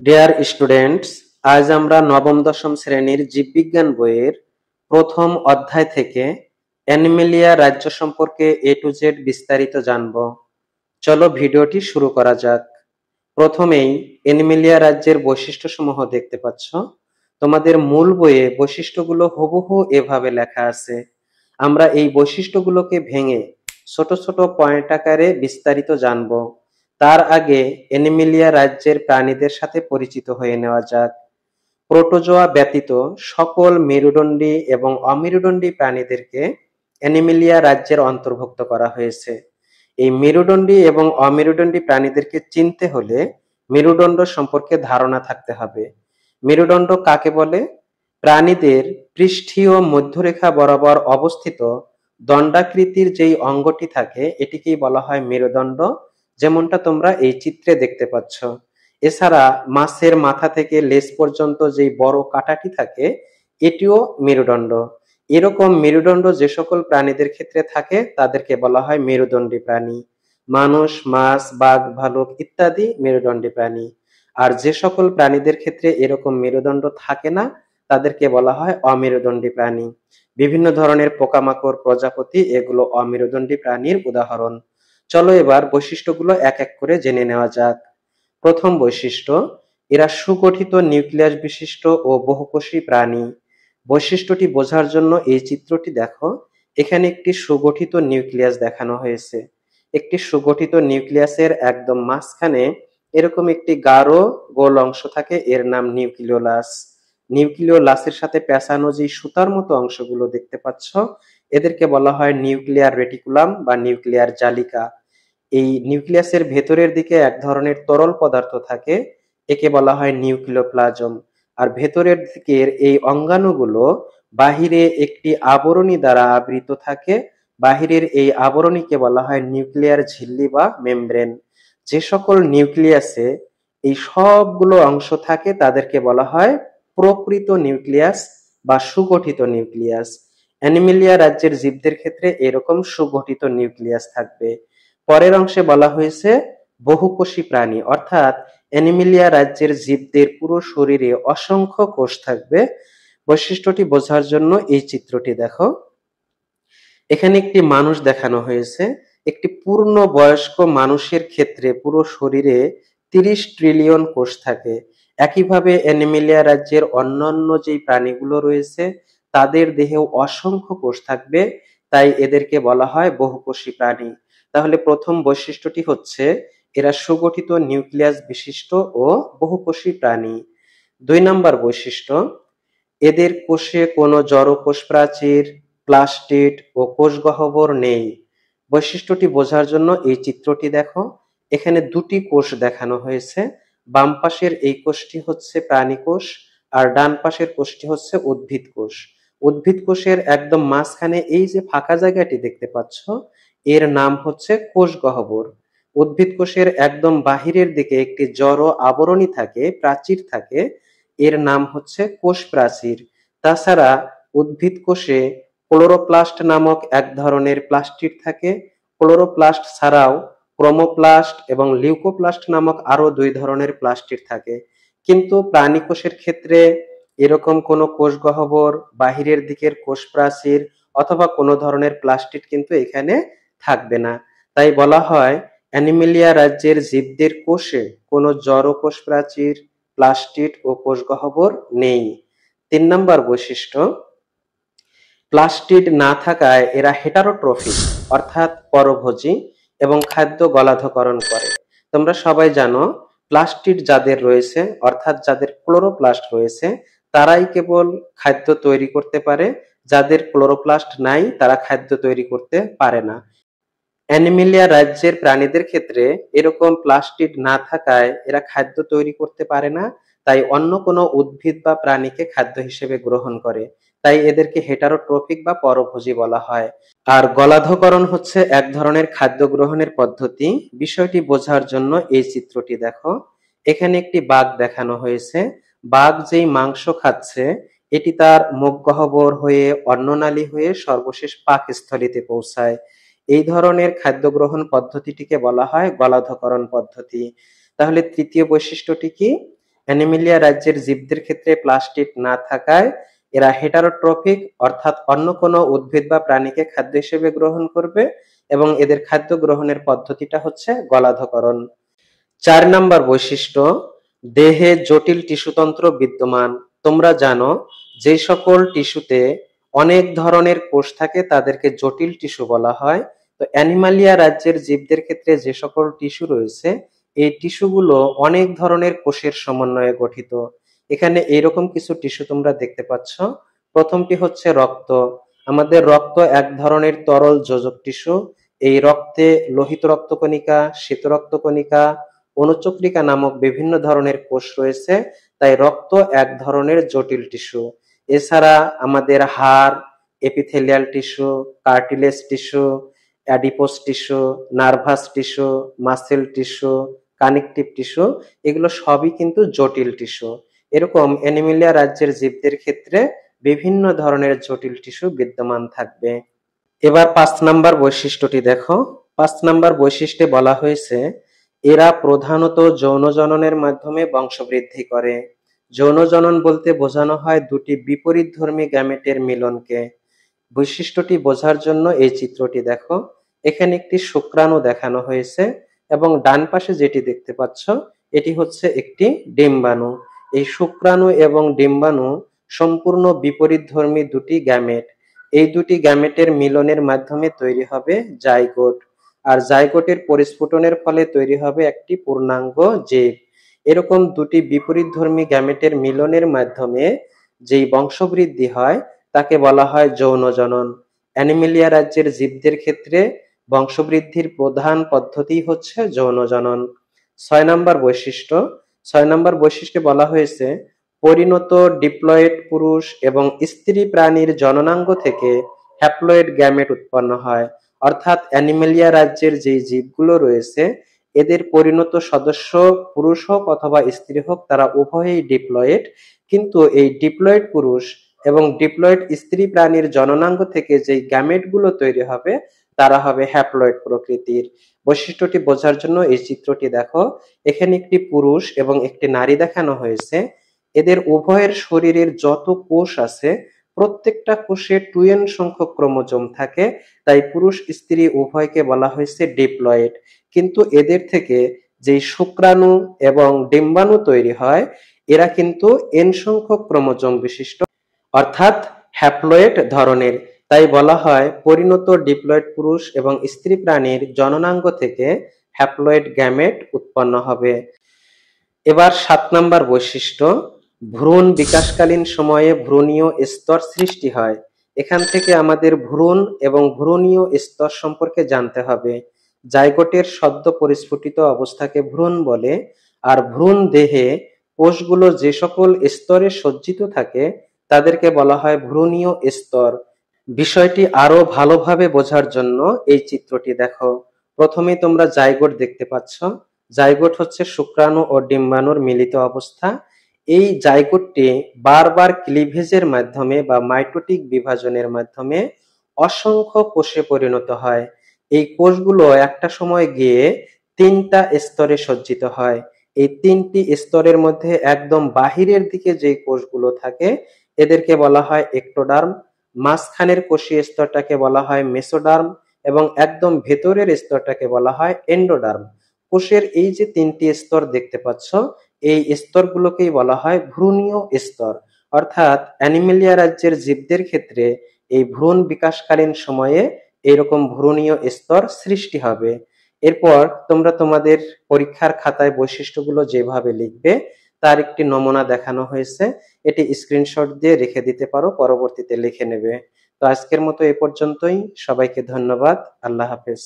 Dear students, আজ আমরা নবম দশম শ্রেণীর জীববিজ্ঞান বইয়ের প্রথম অধ্যায় থেকে অ্যানিমেলিয়া রাজ্য সম্পর্কে এ টু জেড বিস্তারিত জানব। চলো ভিডিওটি শুরু করা যাক। প্রথমেই অ্যানিমেলিয়া রাজ্যের বৈশিষ্ট্যসমূহ দেখতে পাচ্ছ। তোমাদের মূল বইয়ে বৈশিষ্ট্যগুলো হুবহু এভাবে লেখা আছে। আমরা এই বৈশিষ্ট্যগুলোকে ভেঙে ছোট ছোট পয়েন্ট আকারে বিস্তারিত জানব। তার আগে অ্যানিমেলিয়া রাজ্যের প্রাণীদের সাথে পরিচিত হয়ে নেওয়া যাক। প্রোটোজোয়া ব্যতীত সকল মেরুদণ্ডী এবং অমেরুদণ্ডী প্রাণীদেরকে অ্যানিমেলিয়া রাজ্যের অন্তর্ভুক্ত করা হয়েছে। এই মেরুদণ্ডী এবং অমেরুদণ্ডী প্রাণীদেরকে চিনতে হলে মেরুদণ্ড সম্পর্কে ধারণা থাকতে হবে। মেরুদণ্ড কাকে বলে? প্রাণীদের পৃষ্ঠীয় মধ্যরেখা বরাবর অবস্থিত দণ্ডাকৃতির যেই অঙ্গটি থাকে এটিকেই বলা হয় মেরুদণ্ড, যেমনটা তোমরা এই চিত্রে দেখতে পাচ্ছ। এছাড়া মাছের মাথা থেকে লেজ পর্যন্ত যেই বড় কাঁটাটি থাকে এটিও মেরুদণ্ড। এরকম মেরুদণ্ড যে সকল প্রাণীদের ক্ষেত্রে থাকে তাদেরকে বলা হয় মেরুদণ্ডী প্রাণী। মানুষ, মাছ, বাঘ, ভালুক ইত্যাদি মেরুদণ্ডী প্রাণী। আর যে সকল প্রাণীদের ক্ষেত্রে এরকম মেরুদণ্ড থাকে না তাদেরকে বলা হয় অমেরুদণ্ডী প্রাণী। বিভিন্ন ধরনের পোকামাকড়, প্রজাপতি এগুলো অমেরুদণ্ডী প্রাণীর উদাহরণ। চলো এবার বৈশিষ্ট্যগুলো এক এক করে জেনে নেওয়া যাক। প্রথম বৈশিষ্ট্য, এরা সুগঠিত নিউক্লিয়াস বিশিষ্ট ও বহুকোষী প্রাণী। বৈশিষ্ট্যটি বোঝার জন্য এই চিত্রটি দেখো। এখানে একটি সুগঠিত নিউক্লিয়াস দেখানো হয়েছে। একটি সুগঠিত নিউক্লিয়াসের একদম মাঝখানে এরকম একটি গাঢ় গোল অংশ থাকে, এর নাম নিউক্লিওলাস। নিউক্লিওলাসের সাথে পেঁচানো যে সুতার মতো অংশগুলো দেখতে পাচ্ছ এদেরকে বলা হয় নিউক্লিয়ার রেটিকুলাম বা নিউক্লিয়ার জালিকা। এই নিউক্লিয়াসের ভেতরের দিকে এক ধরনের তরল পদার্থ থাকে, একে বলা হয় নিউক্লিওপ্লাজম। আর ভেতরের দিকের এই অঙ্গাণুগুলো বাহিরে একটি আবরণী দ্বারা আবৃত থাকে। বাহিরের এই আবরণীকে বলা হয় নিউক্লিয়ার ঝিল্লি বা মেমব্রেন। যে সকল নিউক্লিয়াসে এই সবগুলো অংশ থাকে তাদেরকে বলা হয় প্রকৃত নিউক্লিয়াস বা সুগঠিত নিউক্লিয়াস। অ্যানিমেলিয়া রাজ্যের জীবদের ক্ষেত্রে এরকম সুগঠিত নিউক্লিয়াস থাকবে। পরের অংশে বলা হয়েছে বহুকোষী প্রাণী, অর্থাৎ অ্যানিমেলিয়া রাজ্যের জীবদের পুরো শরীরে অসংখ্য কোষ থাকবে। বৈশিষ্ট্যটি বোঝার জন্য এই চিত্রটি দেখো। এখানে একটি মানুষ দেখানো হয়েছে। একটি পূর্ণ বয়স্ক মানুষের ক্ষেত্রে পুরো শরীরে 30 ট্রিলিয়ন কোষ থাকে। একইভাবে অ্যানিমেলিয়া রাজ্যের অন্যান্য যেই প্রাণীগুলো রয়েছে তাদের দেহেও অসংখ্য কোষ থাকবে, তাই এদেরকে বলা হয় বহুকোষী প্রাণী। তাহলে প্রথম বৈশিষ্ট্যটি হচ্ছে এরা সুগঠিত নিউক্লিয়াস বিশিষ্ট ও বহুকোষী প্রাণী। 2 নম্বর বৈশিষ্ট্য, এদের কোষে কোনো জড় কোষ প্রাচীর, প্লাস্টিড ও কোষগহ্বর নেই। বৈশিষ্ট্যটি বোঝার জন্য এই চিত্রটি দেখো। এখানে দুটি কোষ দেখানো হয়েছে। বাম পাশের এই কোষটি হচ্ছে প্রাণী কোষ আর ডান পাশের কোষটি হচ্ছে উদ্ভিদ কোষ। উদ্ভিদ কোষের একদম মাঝখানে এই যে ফাঁকা জায়গাটি দেখতে পাচ্ছ এর নাম হচ্ছে কোষগহ্বর। উদ্ভিদ কোষের একদম বাহিরের দিকে একটি জড় আবরণী থাকে, প্রাচীর থাকে, এর নাম হচ্ছে কোষ প্রাচীর। তাছাড়া উদ্ভিদ কোষে ক্লোরোপ্লাস্ট নামক এক ধরনের প্লাস্টিড থাকে। ক্লোরোপ্লাস্ট ছাড়াও ক্রোমোপ্লাস্ট এবং লিউকোপ্লাস্ট নামক আরো 2 ধরনের প্লাস্টিড থাকে। কিন্তু প্রাণী কোষের ক্ষেত্রে এরকম কোনো কোষগহ্বর, বাহিরের দিকের কোষ প্রাচীর অথবা কোনো ধরনের প্লাস্টিড কিন্তু এখানে থাকবে না। তাই বলা হয় অ্যানিমেলিয়া রাজ্যের জীবদের কোষে কোনো জড় কোষ প্রাচীর, প্লাস্টিড ও কোষগহ্বর নেই। 3 নম্বর বৈশিষ্ট্য, প্লাস্টিড না থাকায় এরা হেটারোট্রফিক অর্থাৎ পরভোজী এবং খাদ্য গলাধঃকরণ করে। তোমরা সবাই জানো প্লাস্টিড যাদের রয়েছে অর্থাৎ যাদের ক্লোরোপ্লাস্ট রয়েছে তারাই কেবল খাদ্য তৈরি করতে পারে, যাদের ক্লোরোপ্লাস্ট নাই তারা খাদ্য তৈরি করতে পারে না। অ্যানিমেলিয়া রাজ্যের প্রাণীদের ক্ষেত্রে এরকম প্লাস্টিড না থাকায় এরা খাদ্য তৈরি করতে পারে না, তাই অন্য কোনো উদ্ভিদ বা প্রাণীকে খাদ্য হিসেবে গ্রহণ করে। তাই এদেরকে হেটারোট্রফিক বা পরভোজী বলা হয়। আর গলাধঃকরণ হচ্ছে এক ধরনের খাদ্য গ্রহণের পদ্ধতি। বিষয়টি বোঝার জন্য এই চিত্রটি দেখো। এখানে একটি বাঘ দেখানো হয়েছে। বাঘ যেই মাংস খাচ্ছে এটি তার মুখ গহ্বর হয়ে অন্ননালী হয়ে সর্বশেষ পাকস্থলীতে পৌঁছায়। এই ধরনের খাদ্য গ্রহণ পদ্ধতিটিকে বলা হয় গলাধঃকরণ পদ্ধতি। তাহলে তৃতীয় বৈশিষ্ট্যটি কি? অ্যানিমেলিয়া রাজ্যের জীবদের ক্ষেত্রে প্লাস্টিড না থাকায় এরা হেটারোট্রফিক, অর্থাৎ অন্য কোনো উদ্ভিদ বা প্রাণীকে খাদ্য হিসেবে গ্রহণ করবে এবং এদের খাদ্য গ্রহণের পদ্ধতিটা হচ্ছে গলাধঃকরণ। 4 নাম্বার বৈশিষ্ট্য, দেহে জটিল টিস্যুতন্ত্র বিদ্যমান। তোমরা জানো যে সকল টিস্যুতে অনেক ধরনের কোষ থাকে তাদেরকে জটিল টিস্যু বলা হয়। তো অ্যানিমালিয়া রাজ্যের জীবদের ক্ষেত্রে যে সকল টিস্যু রয়েছে এই টিস্যুগুলো অনেক ধরনের কোষের সমন্বয়ে গঠিত। এখানে এইরকম কিছু টিস্যু তোমরা দেখতে পাচ্ছ। প্রথমটি হচ্ছে রক্ত। আমাদের রক্ত এক ধরনের তরল যোজক টিস্যু। এই রক্তে লোহিত রক্তকণিকা, শ্বেত রক্তকণিকা, অনুচক্রিকা নামক বিভিন্ন ধরনের কোষ রয়েছে, তাই রক্ত এক ধরনের জটিল টিস্যু। এছাড়া আমাদের হাড়, epithelial tissue, cartilage tissue, adipose tissue, nervous tissue, muscle tissue, connective tissue, এগুলো সবই কিন্তু জটিল টিস্যু। এরকম অ্যানিমেলিয়া রাজ্যের জীবদের ক্ষেত্রে বিভিন্ন ধরনের জটিল টিস্যু বিদ্যমান থাকবে। এবার 5 নাম্বার বৈশিষ্ট্যটি দেখো। 5 নাম্বার বৈশিষ্ট্যে বলা হয়েছে এরা প্রধানত যৌন জননের মাধ্যমে বংশবৃদ্ধি করে। যৌন জনন বলতে বোঝানো হয় দুটি বিপরীতধর্মী গ্যামেটের মিলনকে। বৈশিষ্ট্যটি বোঝার জন্য এই চিত্রটি দেখো। এখানে একটি শুক্রাণু দেখানো হয়েছে এবং ডান পাশে যেটি দেখতে পাচ্ছ এটি হচ্ছে একটি ডিম্বাণু। এই শুক্রাণু এবং ডিম্বাণু সম্পূর্ণ বিপরীতধর্মী দুটি গ্যামেট। এই দুটি গ্যামেটের মিলনের মাধ্যমে তৈরি হবে জাইগোট, আর জাইগোটের পরিস্ফুটনের ফলে তৈরি হবে একটি পূর্ণাঙ্গ জীব। এরকম দুটি বিপরীতধর্মী গ্যামেটের মিলনের মাধ্যমে যেই বংশবৃদ্ধি হয় তাকে বলা হয় যৌন জনন। অ্যানিমেলিয়া রাজ্যের জীবদের ক্ষেত্রে বংশবৃদ্ধির প্রধান পদ্ধতি হচ্ছে যৌন জনন। 6 নাম্বার বৈশিষ্ট্য। 6 নাম্বার বৈশিষ্ট্যে বলা হয়েছে পরিণত ডিপ্লয়েড পুরুষ এবং স্ত্রী প্রাণীর জননাঙ্গ থেকে হ্যাপ্লয়েড গ্যামেট উৎপন্ন হয়। অর্থাৎ অ্যানিমেলিয়া রাজ্যের যেই জীবগুলো রয়েছে এদের পরিণত সদস্য পুরুষ হোক অথবা স্ত্রী হোক তারা উভয়ই ডিপ্লয়েড, কিন্তু এই ডিপ্লয়েড পুরুষ এবং ডিপ্লয়েড স্ত্রী প্রাণীর জননাঙ্গ থেকে যেই গ্যামেট গুলো তৈরি হবে তারা হবে হ্যাপ্লয়েড প্রকৃতির। বৈশিষ্ট্যটি বোঝার জন্য এই চিত্রটি দেখো। এখানে একটি পুরুষ এবং একটি নারী দেখানো হয়েছে। এদের উভয়ের শরীরের যত কোষ আছে প্রত্যেকটা কোষে 2n সংখ্যক ক্রোমোজোম থাকে, তাই পুরুষ স্ত্রী উভয়কে বলা হয়েছে ডিপ্লয়েড। কিন্তু এদের থেকে যেই শুক্রাণু এবং ডিম্বাণু তৈরি হয় এরা কিন্তু n সংখ্যক ক্রোমোজোম বিশিষ্ট, অর্থাৎ হ্যাপ্লয়েড ধরনের। তাই বলা হয় পরিণত ডিপ্লয়েড পুরুষ এবং স্ত্রী প্রাণীর জননাঙ্গ থেকে হ্যাপ্লয়েড গ্যামেট উৎপন্ন হবে। এবার 7 নাম্বার বৈশিষ্ট্য, ভ্রূণ বিকাশকালীন সময়ে ভ্রূণীয় স্তর সৃষ্টি হয়। এখান থেকে আমাদের ভ্রূণ এবং ভ্রূণীয় স্তর সম্পর্কে জানতে হবে। জাইগোটের সদ্য পরিস্ফুটিত অবস্থাকে ভ্রূণ বলে, আর ভ্রূণ দেহে কোষগুলো যে সকল স্তরে সজ্জিত থাকে তাদেরকে বলা হয় ভ্রূণীয় স্তর। বিষয়টি আরো ভালোভাবে বোঝার জন্য এই চিত্রটি দেখো। প্রথমেই তোমরা জাইগোট দেখতে পাচ্ছ। জাইগোট হচ্ছে শুক্রাণু ও ডিম্বাণুর মিলিত অবস্থা। এই জাইগোটটি বারবার ক্লিভেজের মাধ্যমে বা মাইটোটিক বিভাজনের মাধ্যমে অসংখ্য কোষে পরিণত হয়। এই কোষগুলো একটা সময় গিয়ে 3টা স্তরে সজ্জিত হয়। এই 3টি স্তরের মধ্যে একদম বাহিরের দিকে যে কোষগুলো থাকে এদেরকে বলা হয় এক্টোডার্ম, মাঝখানের কোষীয় স্তরটাকে বলা হয় মেসোডার্ম এবং একদম ভেতরের স্তরটাকে বলা হয় এন্ডোডার্ম। কোষের এই যে 3টি স্তর দেখতে পাচ্ছ এই স্তরগুলোকেই বলা হয় ভ্রূণীয় স্তর। অর্থাৎ অ্যানিমেলিয়া রাজ্যের জীবদের ক্ষেত্রে এই ভ্রূণ বিকাশকালীন সময়ে এইরকম ভ্রূণীয় স্তর সৃষ্টি হবে। এরপর তোমরা তোমাদের পরীক্ষার খাতায় বৈশিষ্ট্যগুলো যেভাবে লিখবে তার একটি নমুনা দেখানো হয়েছে। এটি স্ক্রিনশট দিয়ে রেখে দিতে পারো, পরবর্তীতে লিখে নেবে। তো আজকের মতো এ পর্যন্তই। সবাইকে ধন্যবাদ। আল্লাহ হাফেজ।